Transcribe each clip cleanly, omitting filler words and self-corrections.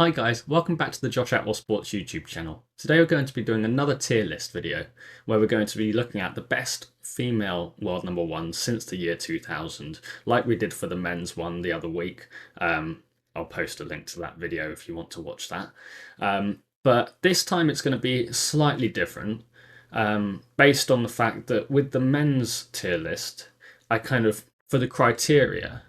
Hi guys, welcome back to the Josh Attwell Sports YouTube channel. Today we're going to be doing another tier list video where we're going to be looking at the best female world number ones since the year 2000, like we did for the men's one the other week. I'll post a link to that video if you want to watch that. But this time it's going to be slightly different, based on the fact that with the men's tier list, for the criteria,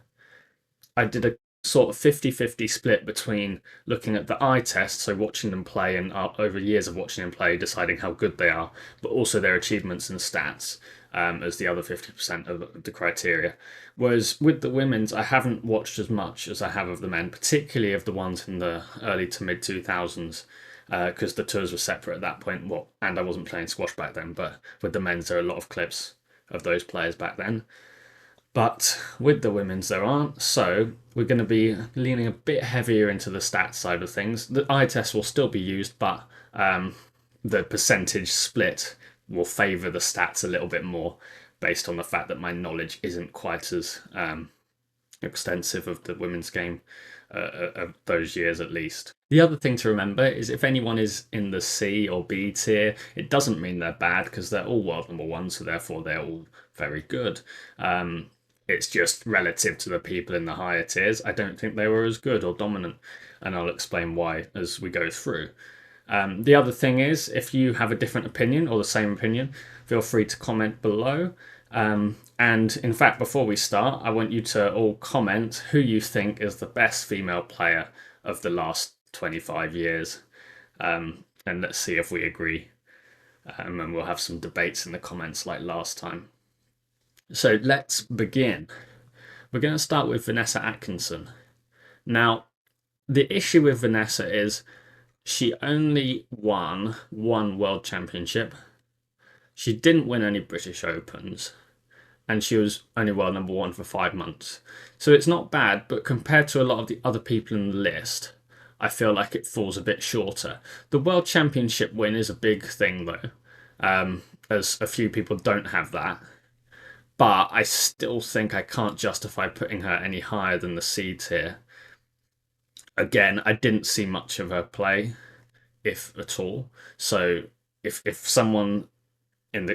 I did a sort of 50-50 split between looking at the eye test, so watching them play and over years of watching them play, deciding how good they are, but also their achievements and stats as the other 50% of the criteria. Whereas with the women's, I haven't watched as much as I have of the men, particularly of the ones in the early to mid 2000s. Because the tours were separate at that point. Well, and I wasn't playing squash back then, but with the men's, there are a lot of clips of those players back then. But with the women's, there aren't. So we're going to be leaning a bit heavier into the stats side of things. The eye test will still be used, but the percentage split will favour the stats a little bit more based on the fact that my knowledge isn't quite as extensive of the women's game of those years at least. The other thing to remember is if anyone is in the C or B tier, it doesn't mean they're bad because they're all world number one, so therefore they're all very good. It's just relative to the people in the higher tiers. I don't think they were as good or dominant, and I'll explain why as we go through. The other thing is, if you have a different opinion or the same opinion, feel free to comment below. And in fact, before we start, I want you to all comment who you think is the best female player of the last 25 years. And let's see if we agree. And we'll have some debates in the comments like last time. So let's begin. We're going to start with Vanessa Atkinson. Now, the issue with Vanessa is she only won one world championship. She didn't win any British Opens. And she was only world number one for 5 months. So it's not bad, but compared to a lot of the other people in the list, I feel like it falls a bit shorter. The world championship win is a big thing though, as a few people don't have that. But I still think I can't justify putting her any higher than the C tier. Again, I didn't see much of her play, if at all. So if someone in the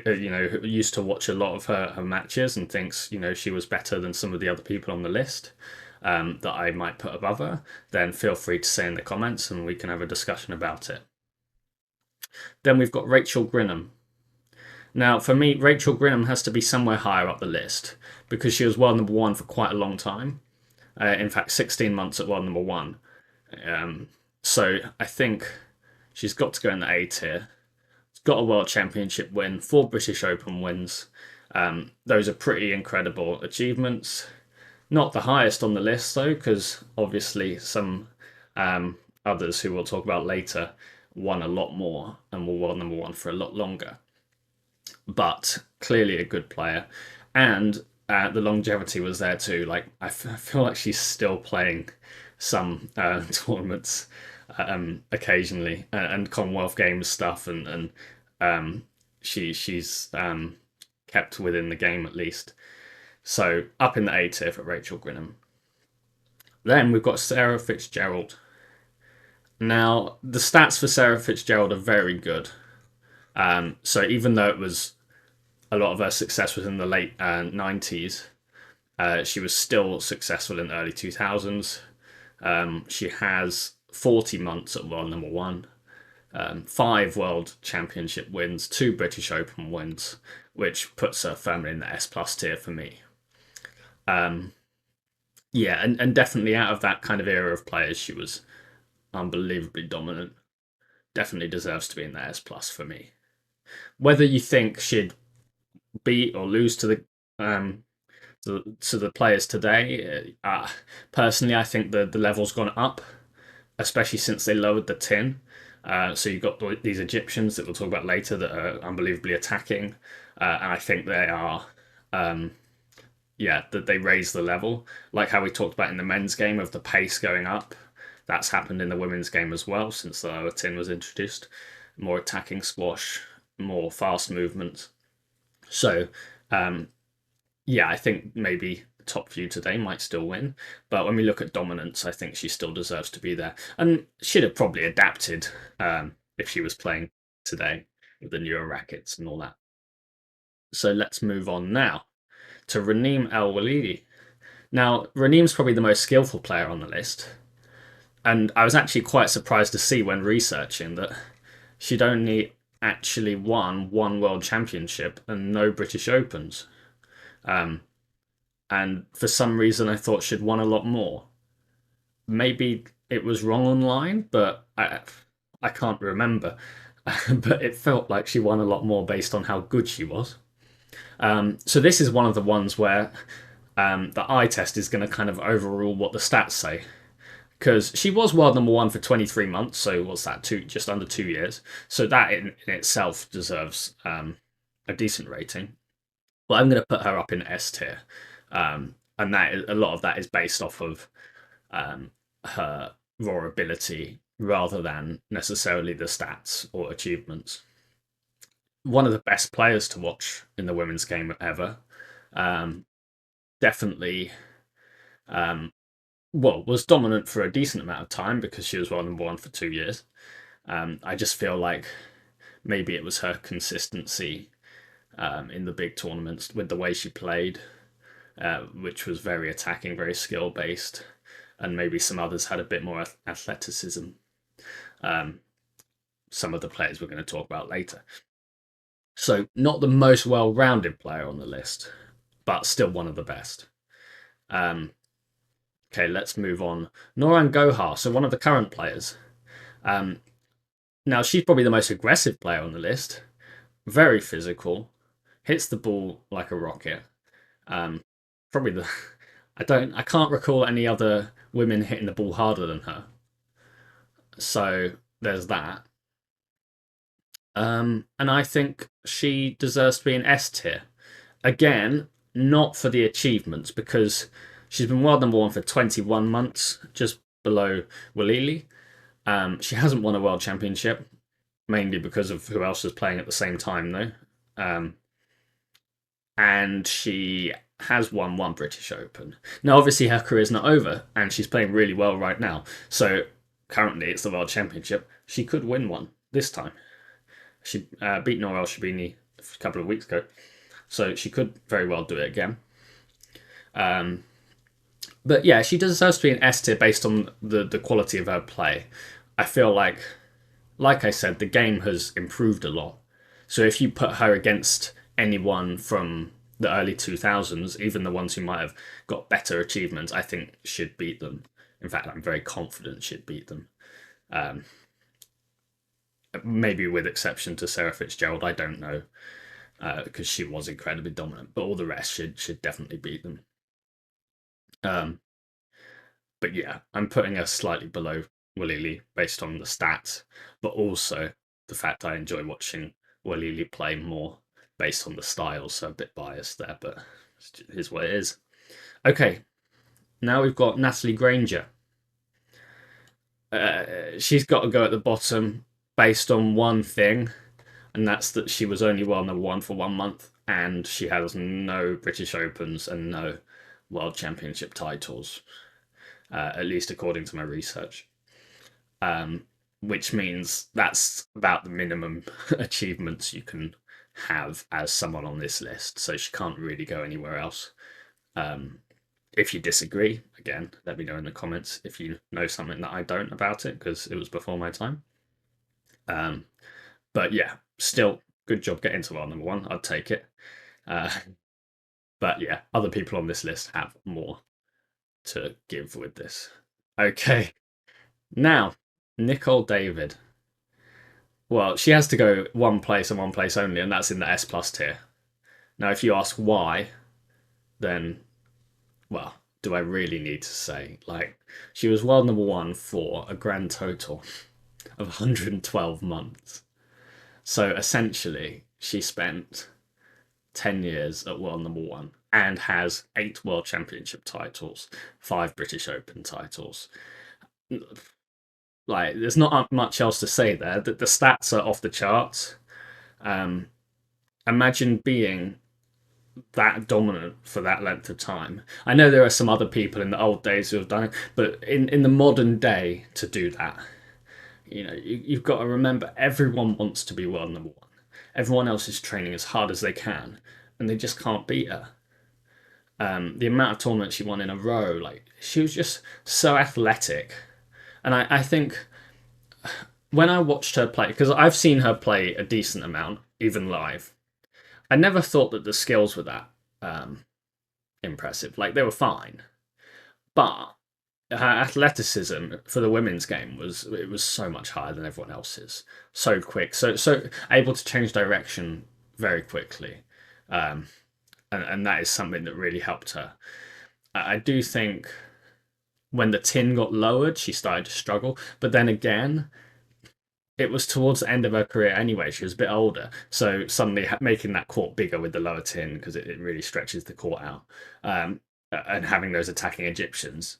who used to watch a lot of her matches and thinks she was better than some of the other people on the list that I might put above her, then feel free to say in the comments and we can have a discussion about it. Then we've got Rachael Grinham. Now, for me, Rachael Grinham has to be somewhere higher up the list because she was world number one for quite a long time. In fact, 16 months at world number one. So I think she's got to go in the A tier. She's got a world championship win, 4 British Open wins. Those are pretty incredible achievements. Not the highest on the list, though, because obviously some others who we'll talk about later won a lot more and were world number one for a lot longer. But clearly a good player, and the longevity was there too. Like I feel like she's still playing some tournaments occasionally and Commonwealth Games stuff, and she's kept within the game at least. So up in the A tier for Rachael Grinham. Then we've got Sarah Fitz-Gerald. Now the stats for Sarah Fitz-Gerald are very good. So even though it was a lot of her success was in the late 90s, she was still successful in the early 2000s. She has 40 months at world number one, 5 world championship wins, 2 British Open wins, which puts her firmly in the S plus tier for me. Yeah, and definitely out of that kind of era of players, she was unbelievably dominant. Definitely deserves to be in the S plus for me. Whether you think she'd beat or lose to the players today, personally, I think the level's gone up, especially since they lowered the tin. So you've got these Egyptians that we'll talk about later that are unbelievably attacking, and I think they are, that they raise the level, like how we talked about in the men's game of the pace going up. That's happened in the women's game as well since the lower tin was introduced. More attacking squash, more fast movement. So, I think maybe top few today, might still win. But when we look at dominance, I think she still deserves to be there. And she'd have probably adapted if she was playing today with the newer rackets and all that. So let's move on now to Raneem El Weleily. Now, Raneem's probably the most skillful player on the list. And I was actually quite surprised to see when researching that she'd only actually won one World Championship and no British Opens. And for some reason, I thought she'd won a lot more. Maybe it was wrong online, but I can't remember. But it felt like she won a lot more based on how good she was. So this is one of the ones where the eye test is going to kind of overrule what the stats say. Because she was world number one for 23 months, so what's that, just under 2 years. So that in itself deserves a decent rating. But I'm going to put her up in S tier. And a lot of that is based off of her raw ability rather than necessarily the stats or achievements. One of the best players to watch in the women's game ever. Definitely was dominant for a decent amount of time because she was world number one for 2 years. I just feel like maybe it was her consistency in the big tournaments with the way she played, which was very attacking, very skill based, and maybe some others had a bit more athleticism. Some of the players we're going to talk about later. So not the most well-rounded player on the list, but still one of the best. Okay, let's move on. Nouran Gohar, so one of the current players. Now, she's probably the most aggressive player on the list. Very physical. Hits the ball like a rocket. Probably I can't recall any other women hitting the ball harder than her. So there's that. And I think she deserves to be an S tier. Again, not for the achievements, because she's been world number one for 21 months, just below Weleily. She hasn't won a world championship, mainly because of who else was playing at the same time, though. And she has won one British Open. Now, obviously, her career's not over, and she's playing really well right now. So currently, it's the world championship. She could win one this time. She beat Nour El Sherbini a couple of weeks ago. So she could very well do it again. But yeah, she deserves to be an S tier based on the quality of her play. I feel like I said, the game has improved a lot. So if you put her against anyone from the early 2000s, even the ones who might have got better achievements, I think she'd beat them. In fact, I'm very confident she'd beat them. Maybe with exception to Sarah Fitz-Gerald, I don't know, because she was incredibly dominant. But all the rest should definitely beat them. But yeah, I'm putting her slightly below Weleily based on the stats, but also the fact I enjoy watching Weleily play more based on the style, so a bit biased there, but here's what it is. Okay, now we've got Natalie Grainger. She's got to go at the bottom based on one thing, and that's that she was only world number one for 1 month, and she has no British Opens and no World Championship titles, at least according to my research. Which means that's about the minimum achievements you can have as someone on this list. So she can't really go anywhere else. If you disagree, again, let me know in the comments if you know something that I don't about it, because it was before my time. But yeah, still, good job getting to world number one. I'd take it. But yeah, other people on this list have more to give with this. Okay, now, Nicol David. Well, she has to go one place and one place only, and that's in the S plus tier. Now, if you ask why, then, well, do I really need to say? Like, she was world number one for a grand total of 112 months. So essentially, she spent 10 years at world number one and has 8 world championship titles, 5 British Open titles. Like, there's not much else to say there. The stats are off the charts. Imagine being that dominant for that length of time. I know there are some other people in the old days who have done it, but in the modern day to do that, you've got to remember everyone wants to be world number one. Everyone else is training as hard as they can, and they just can't beat her. The amount of tournaments she won in a row, like she was just so athletic, and I think when I watched her play, because I've seen her play a decent amount, even live, I never thought that the skills were that um, impressive. Like they were fine, but her athleticism for the women's game was so much higher than everyone else's. So quick, so able to change direction very quickly, um, and that is something that really helped her. I do think when the tin got lowered, she started to struggle, but then again, it was towards the end of her career anyway. She was a bit older, so suddenly making that court bigger with the lower tin because it really stretches the court out, and having those attacking Egyptians.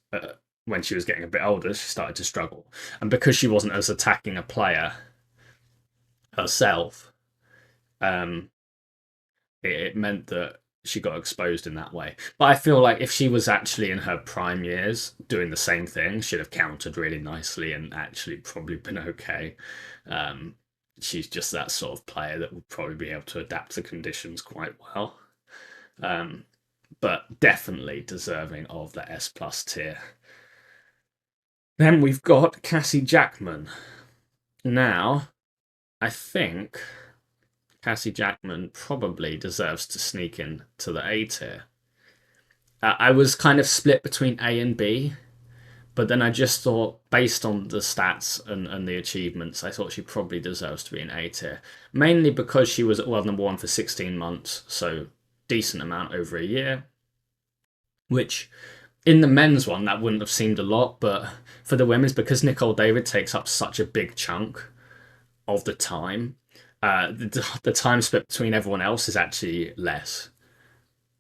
When she was getting a bit older, she started to struggle, and because she wasn't as attacking a player herself, um, it meant that she got exposed in that way. But I feel like if she was actually in her prime years doing the same thing, she'd have countered really nicely and actually probably been okay. Um, she's just that sort of player that would probably be able to adapt to conditions quite well. Um, but definitely deserving of the S plus tier. Then we've got Cassie Jackman. Now, I think Cassie Jackman probably deserves to sneak in to the A tier. I was kind of split between A and B, but then I just thought, based on the stats and the achievements, I thought she probably deserves to be an A tier. Mainly because she was at world number one for 16 months, so decent amount over a year. Which, in the men's one, that wouldn't have seemed a lot, but for the women's, because Nicol David takes up such a big chunk of the time, the time split between everyone else is actually less.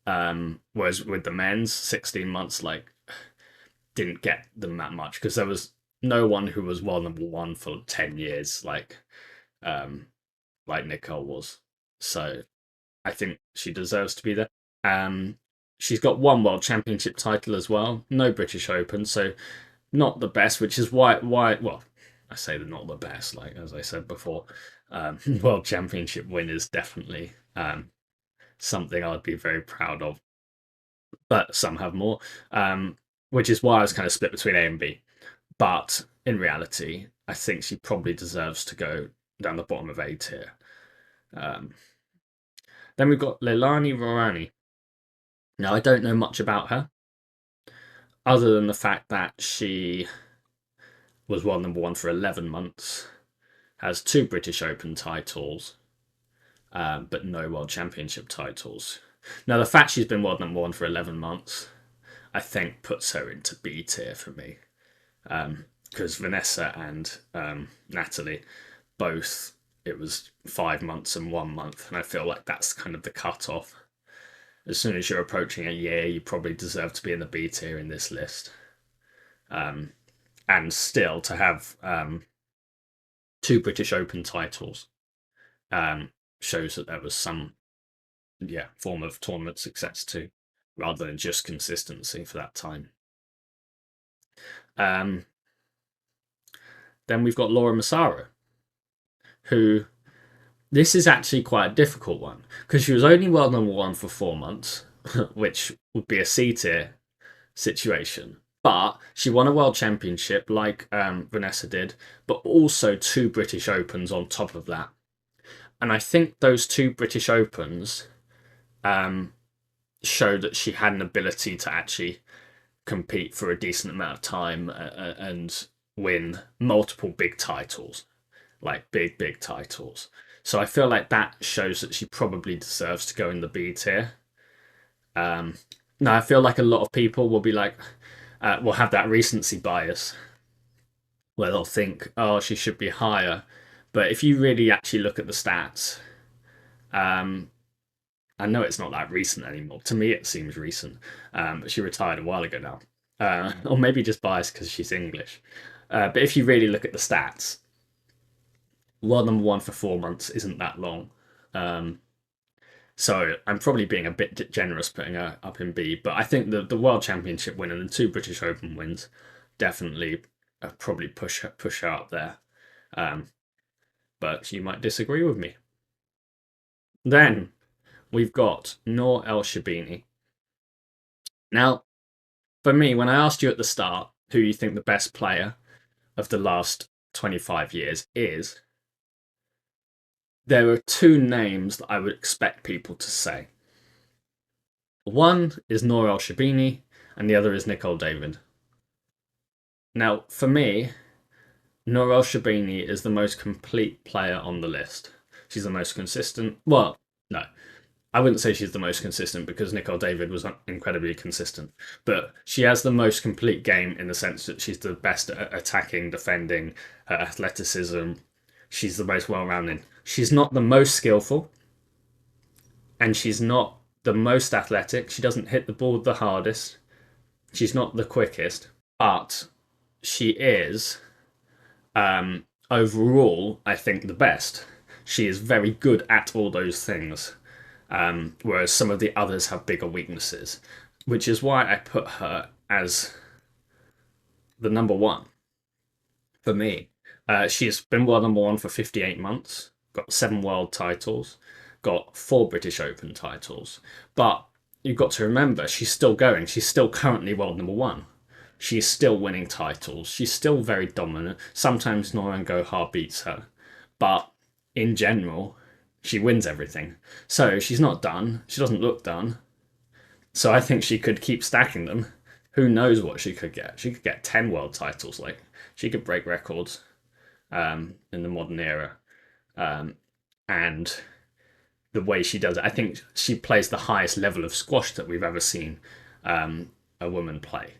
Whereas with the men's, 16 months like didn't get them that much because there was no one who was world number one for 10 years um like Nicole was. So I think she deserves to be there. Um she's got one world championship title as well, no British Open, so not the best, which is why well, I say they're not the best, like as I said before. World championship win is definitely something I'd be very proud of, but some have more. Which is why I was kind of split between A and B. But in reality, I think she probably deserves to go down the bottom of A tier. Um, then we've got Leilani Rorani. Now, I don't know much about her, other than the fact that she was world number one for 11 months, has two British Open titles, but no World Championship titles. Now, the fact she's been world number one for 11 months, I think, puts her into B tier for me. Because Vanessa and Natalie both, it was 5 months and 1 month, and I feel like that's kind of the cut-off. As soon as you're approaching a year, you probably deserve to be in the B tier in this list. And still to have two British Open titles shows that there was some form of tournament success too, rather than just consistency for that time. Then we've got Laura Massaro, who this is actually quite a difficult one because she was only world number one for 4 months, which would be a C tier situation. But she won a world championship like Vanessa did, but also two British Opens on top of that. And I think those two British Opens show that she had an ability to actually compete for a decent amount of time and win multiple big titles, like big titles. So I feel like that shows that she probably deserves to go in the B tier. Now I feel like a lot of people will be like, will have that recency bias where they'll think, oh, she should be higher. But if you really actually look at the stats, I know it's not that recent anymore. To me, it seems recent. But she retired a while ago now. Or maybe just biased because she's English. But if you really look at the stats, world number one for 4 months isn't that long. So I'm probably being a bit generous putting her up in B, but I think the World Championship win and the 2 British Open wins definitely probably push her up there. Um, but you might disagree with me. Then we've got Nour El Sherbini. Now, for me, when I asked you at the start who you think the best player of the last 25 years is, there are 2 names that I would expect people to say. One is Nour El Sherbini, and the other is Nicol David. Now, for me, Nour El Sherbini is the most complete player on the list. She's the most consistent. Well, no, I wouldn't say she's the most consistent because Nicol David was incredibly consistent. But she has the most complete game in the sense that she's the best at attacking, defending, her athleticism. She's the most well-rounded. She's not the most skillful, and she's not the most athletic. She doesn't hit the ball the hardest. She's not the quickest, but she is overall, I think, the best. She is very good at all those things, whereas some of the others have bigger weaknesses, which is why I put her as the number one for me. She's been world number one for 58 months, got 7 world titles, got 4 British Open titles. But you've got to remember, she's still going. She's still currently world number one. She's still winning titles. She's still very dominant. Sometimes Nouran Gohar beats her. But in general, she wins everything. So she's not done. She doesn't look done. So I think she could keep stacking them. Who knows what she could get? She could get 10 world titles. Like, she could break records in the modern era. And the way she does it, I think she plays the highest level of squash that we've ever seen a woman play.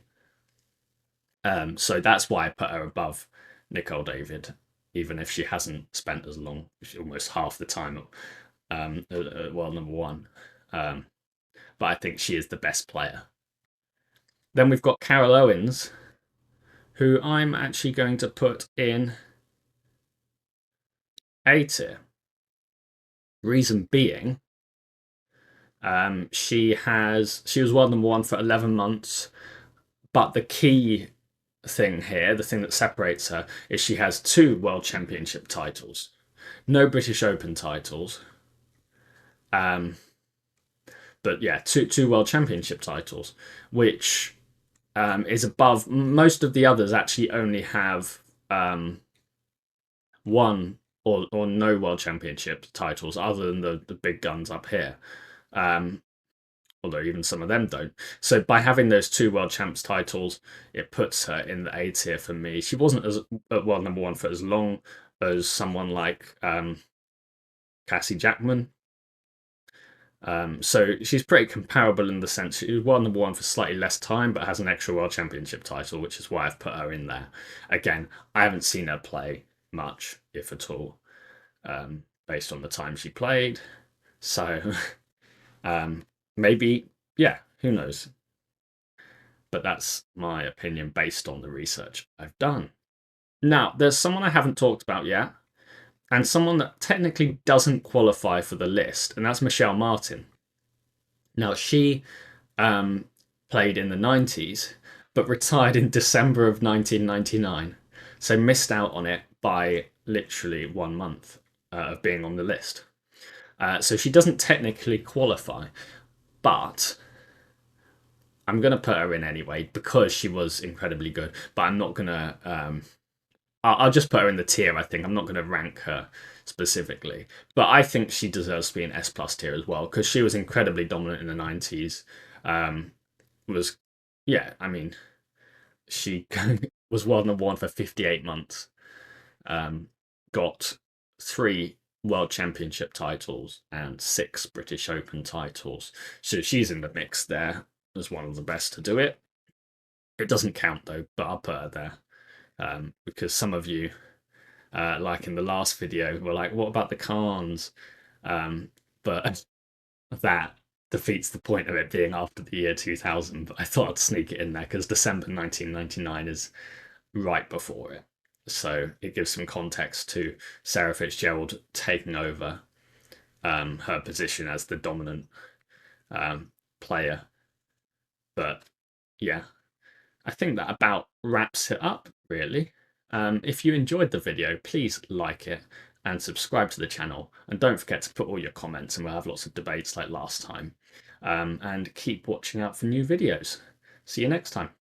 So that's why I put her above Nicol David, even if she hasn't spent as long, almost half the time at world number one. But I think she is the best player. Then we've got Carol Owens, who I'm actually going to put in A tier. Reason being, she was world number one for 11 months, but the key thing here, the thing that separates her, is she has 2 world championship titles, no British Open titles, but yeah, two world championship titles, which is above most of the others. Actually, only have 1 or no world championship titles, other than the big guns up here. Although even some of them don't. So by having those 2 world champs titles, it puts her in the A tier for me. She wasn't at world number one for as long as someone like Cassie Jackman. So she's pretty comparable in the sense she was world number one for slightly less time, but has an extra world championship title, which is why I've put her in there. Again, I haven't seen her play much, if at all, based on the time she played. So maybe, yeah, who knows? But that's my opinion based on the research I've done. Now, there's someone I haven't talked about yet, and someone that technically doesn't qualify for the list, and that's Michelle Martin. Now, she played in the 90s, but retired in December of 1999, so missed out on it by literally 1 month of being on the list. So she doesn't technically qualify, but I'm going to put her in anyway because she was incredibly good. But I'm not going to. I'll just put her in the tier, I think. I'm not going to rank her specifically. But I think she deserves to be an S plus tier as well because she was incredibly dominant in the 90s. Yeah, I mean, she was world number one for 58 months. Got 3 world championship titles and 6 British Open titles. So she's in the mix there as one of the best to do it. It doesn't count though, but I'll put her there because some of you, like in the last video, were like, "What about the Khans?" But that defeats the point of it being after the year 2000. But I thought I'd sneak it in there because December 1999 is right before it. So it gives some context to Sarah Fitz-Gerald taking over her position as the dominant player. But yeah, I think that about wraps it up, really. If you enjoyed the video, please like it and subscribe to the channel. And don't forget to put all your comments, and we'll have lots of debates like last time. And keep watching out for new videos. See you next time.